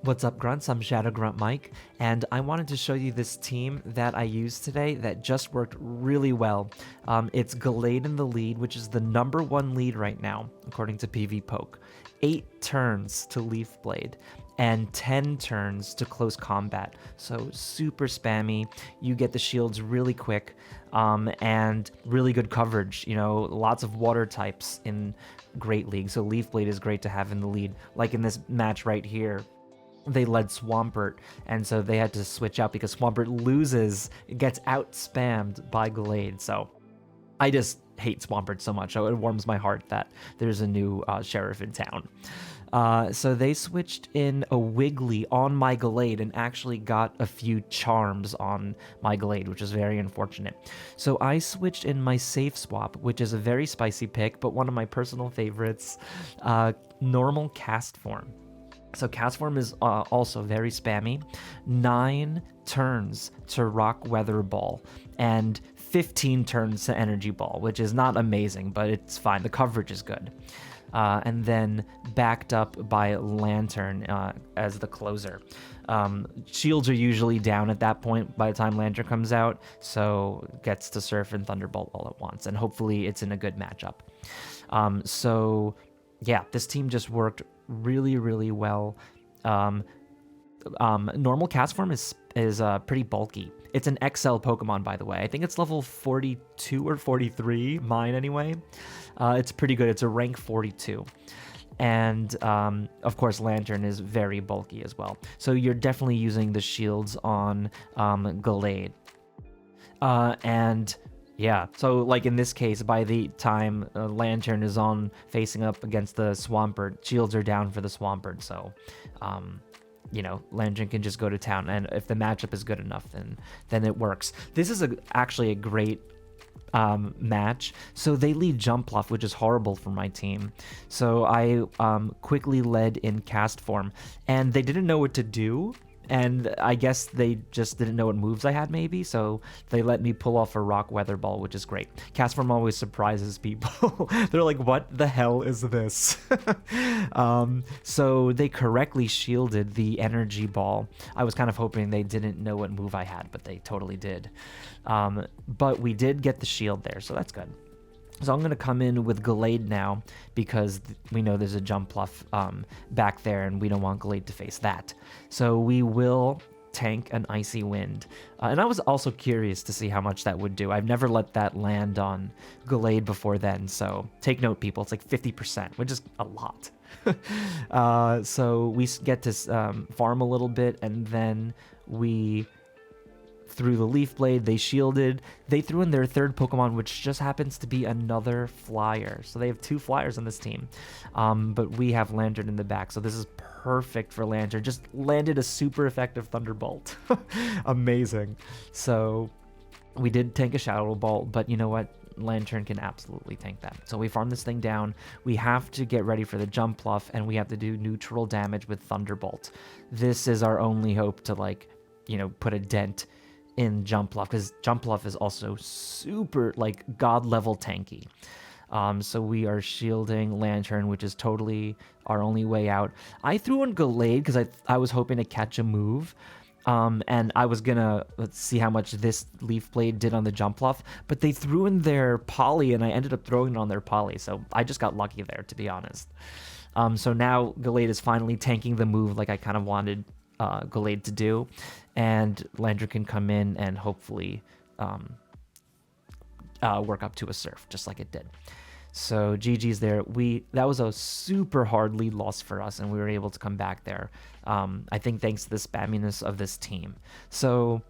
What's up, Grunts? I'm Shadow Grunt Mike, and I wanted to show you this team that I used today that just worked really well. It's Gallade in the lead, which is the #1 lead right now, according to PvPoke. 8 turns to Leaf Blade, and 10 turns to Close Combat. So super spammy. You get the shields really quick, and really good coverage. You know, lots of water types in Great League, so Leaf Blade is great to have in the lead. Like in this match right here, they led Swampert, and so they had to switch out because Swampert loses, gets out spammed by Gallade. So I just hate Swampert so much. So it warms my heart that there's a new sheriff in town. So they switched in a Wiggly on my Gallade and actually got a few charms on my Gallade, which is very unfortunate. So I switched in my Safe Swap, which is a very spicy pick, but one of my personal favorites, normal Cast Form. So Cast Form is also very spammy. 9 turns to Rock Weather Ball and 15 turns to Energy Ball, which is not amazing, but it's fine. The coverage is good. And then backed up by Lantern as the closer. Shields are usually down at that point by the time Lantern comes out, so gets to Surf and Thunderbolt all at once, and hopefully it's in a good matchup. So yeah, this team just worked really, really well. Normal Cast Form is pretty bulky. It's an XL Pokemon, by the way. I think it's level 42 or 43, mine anyway. It's pretty good. It's a rank 42. And of course, Lantern is very bulky as well. So you're definitely using the shields on Gallade. And yeah, so like in this case, by the time Lantern is on facing up against the Swampert, shields are down for the Swampert, so you know, Lantern can just go to town, and if the matchup is good enough, then it works. This is actually a great match. So they lead Jumpluff, which is horrible for my team. So I quickly led in Cast Form, and they didn't know what to do. And I guess they just didn't know what moves I had, maybe, so they let me pull off a Rock Weather Ball, which is great. Cast Form always surprises people. They're like, what the hell is this? So they correctly shielded the Energy Ball. I was kind of hoping they didn't know what move I had, but they totally did. But we did get the shield there, so that's good. So I'm going to come in with Gallade now because we know there's a Jumpluff back there, and we don't want Gallade to face that. So we will tank an Icy Wind. And I was also curious to see how much that would do. I've never let that land on Gallade before then, so take note, people. It's like 50%, which is a lot. So we get to farm a little bit, and then we threw the Leaf Blade, they shielded, they threw in their third Pokemon, which just happens to be another Flyer. So they have 2 Flyers on this team, but we have Lantern in the back, so this is perfect for Lantern. Just landed a super effective Thunderbolt. Amazing. So we did tank a Shadow Ball, but you know what? Lantern can absolutely tank that. So we farm this thing down. We have to get ready for the Jumpluff, and we have to do neutral damage with Thunderbolt. This is our only hope to, like, you know, put a dent in Jumpluff, because Jumpluff is also super, like, god level tanky. So we are shielding Lantern, which is totally our only way out. I threw in Gallade because I was hoping to catch a move, and I was gonna see how much this Leaf Blade did on the Jumpluff, but they threw in their Poly, and I ended up throwing it on their Poly, so I just got lucky there, to be honest. So now Gallade is finally tanking the move like I kind of wanted Gallade to do, and Lantern can come in and hopefully work up to a Surf, just like it did. So GG's there. That was a super hard lead loss for us, and we were able to come back there. I think thanks to the spamminess of this team. So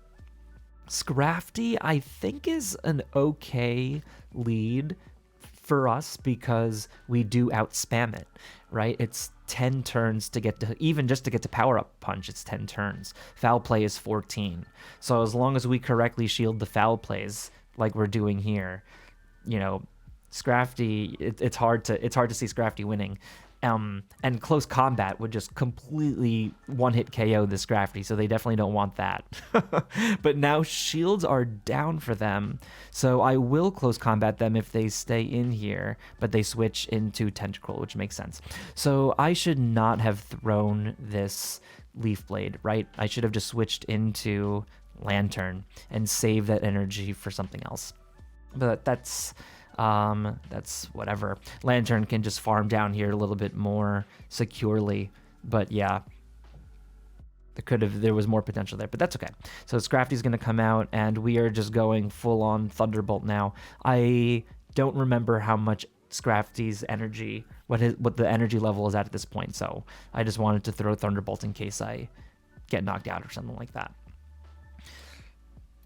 Scrafty, I think, is an okay lead for us because we do outspam it, right? It's 10 turns to get to, even just to get to Power Up Punch, it's 10 turns. Foul Play is 14. So as long as we correctly shield the foul plays like we're doing here, you know, Scrafty, it's hard to see Scrafty winning. And Close Combat would just completely one-hit KO the Scrafty, so they definitely don't want that. But now shields are down for them, so I will Close Combat them if they stay in here, but they switch into Tentacruel, which makes sense. So I should not have thrown this Leaf Blade, right? I should have just switched into Lantern and saved that energy for something else. But that's whatever. Lantern can just farm down here a little bit more securely. But yeah, there was more potential there, but that's okay. So Scrafty's going to come out, and we are just going full on Thunderbolt now. I don't remember how much Scrafty's energy, what the energy level is at this point, so I just wanted to throw Thunderbolt in case I get knocked out or something like that.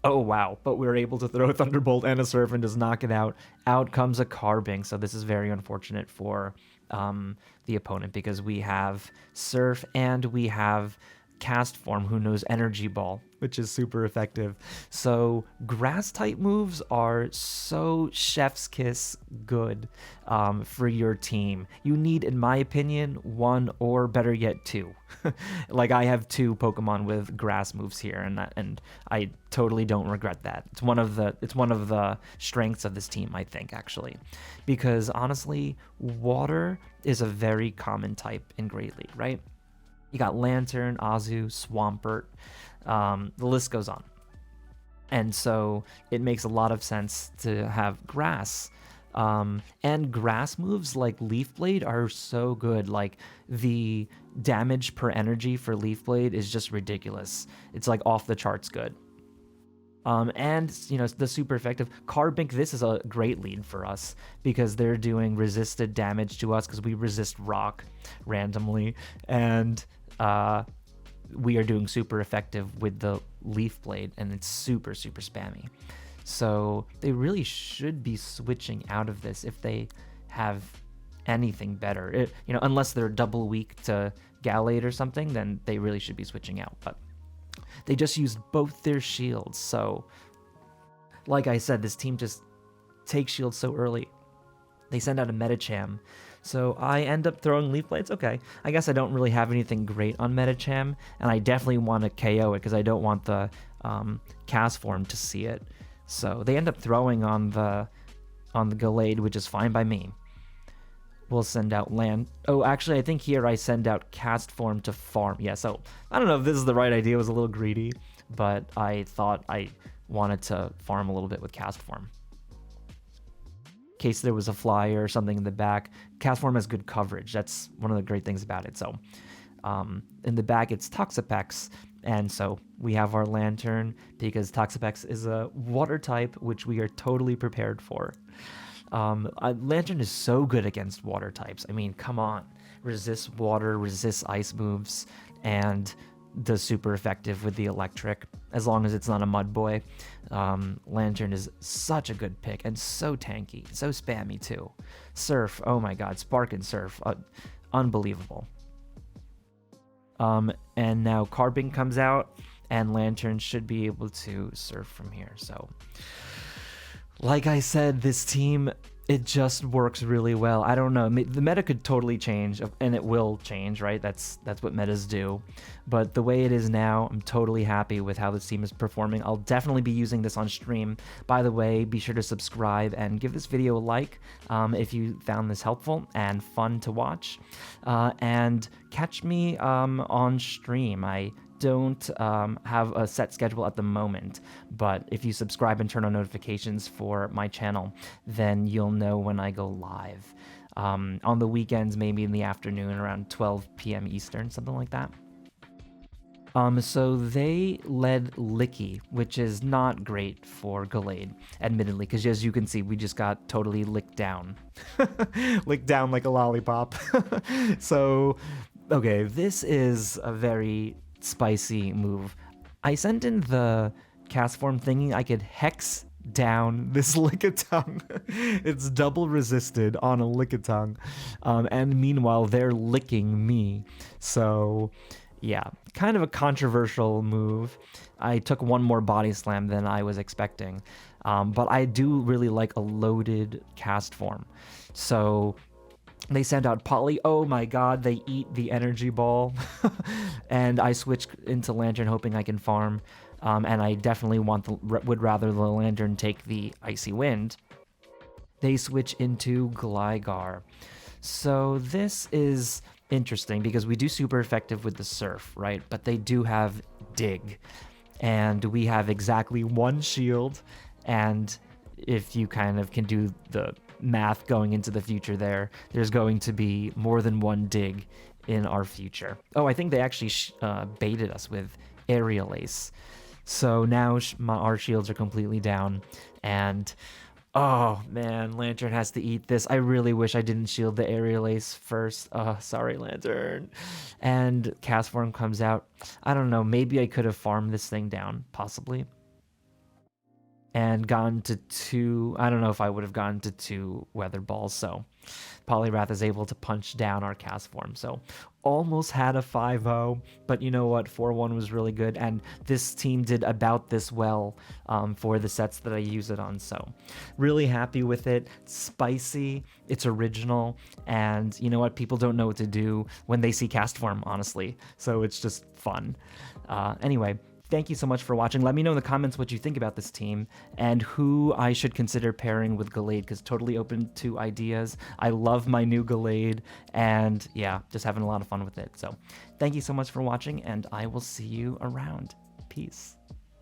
Oh wow, but we were able to throw Thunderbolt and a Surf and just knock it out. Out comes a Carbink, so this is very unfortunate for the opponent, because we have Surf and we have Cast Form, who knows Energy Ball, which is super effective. So grass type moves are so chef's kiss good for your team. You need, in my opinion, one or better yet two. Like I have two Pokemon with grass moves here, and I totally don't regret that. It's one of the strengths of this team, I think, actually, because honestly, water is a very common type in Great League, right? You got Lantern, Azu, Swampert, the list goes on. And so it makes a lot of sense to have grass. And grass moves like Leaf Blade are so good. Like the damage per energy for Leaf Blade is just ridiculous. It's like off the charts good. And, the super effective Carbink, this is a great lead for us because they're doing resisted damage to us because we resist rock randomly. And we are doing super effective with the Leaf Blade, and it's super, super spammy. So they really should be switching out of this if they have anything better. Unless they're double weak to Gallade or something, then they really should be switching out. But they just used both their shields. So, like I said, this team just takes shields so early. They send out a Metacham. So I end up throwing Leaf Blades. Okay, I guess I don't really have anything great on Metacham, and I definitely want to KO it because I don't want the Cast Form to see it. So they end up throwing on the Gallade, which is fine by me. We'll send out Land. Oh, actually, I think here I send out Cast Form to farm. Yeah, so I don't know if this is the right idea. It was a little greedy, but I thought I wanted to farm a little bit with Cast Form. In case there was a flyer or something in the back, Cast Form has good coverage. That's one of the great things about it. So in the back, it's Toxapex. And so we have our Lantern because Toxapex is a water type, which we are totally prepared for. Lantern is so good against water types. I mean, come on. Resist water, resist ice moves, and does super effective with the electric, as long as it's not a mud boy. Lantern is such a good pick and so tanky, so spammy too. Surf, oh my god, Spark and Surf, unbelievable. And now Carbink comes out, and Lantern should be able to surf from here. So, like I said, this team, it just works really well. I don't know. The meta could totally change, and it will change, right? That's what metas do. But the way it is now, I'm totally happy with how this team is performing. I'll definitely be using this on stream. By the way, be sure to subscribe and give this video a like if you found this helpful and fun to watch. And catch me on stream. I don't have a set schedule at the moment, but if you subscribe and turn on notifications for my channel, then you'll know when I go live. On the weekends, maybe in the afternoon around 12 p.m. Eastern, something like that. So they led Licky, which is not great for Gallade, admittedly, because as you can see, we just got totally licked down. Licked down like a lollipop. So, okay, this is a very spicy move. I sent in the Cast Form thingy I could hex down this Lickitung. It's double resisted on a Lickitung. And meanwhile, they're licking me. So, yeah, kind of a controversial move. I took one more body slam than I was expecting. But I do really like a loaded Cast Form. So they send out Poly. Oh my god, they eat the energy ball. And I switch into Lantern hoping I can farm. And I definitely would rather the Lantern take the Icy Wind. They switch into Gligar. So this is interesting because we do super effective with the surf, right? But they do have dig, and we have exactly one shield. And if you kind of can do the math going into the future there's going to be more than one dig in our future. Oh, I think they actually baited us with aerial ace. So now our shields are completely down, and oh man, Lantern has to eat this. I really wish I didn't shield the aerial ace first. Sorry, Lantern. And cast form comes out. I don't know, maybe I could have farmed this thing down, possibly, and gone to 2. I don't know if I would have gone to 2 weather balls. So Poliwrath is able to punch down our cast form. So almost had a 5-0, but you know what? 4-1 was really good, and this team did about this well for the sets that I use it on. So really happy with it. Spicy, it's original, and you know what? People don't know what to do when they see cast form, honestly. So it's just fun. Anyway, thank you so much for watching. Let me know in the comments what you think about this team and who I should consider pairing with Gallade, because totally open to ideas. I love my new Gallade, and yeah, just having a lot of fun with it. So thank you so much for watching, and I will see you around. Peace.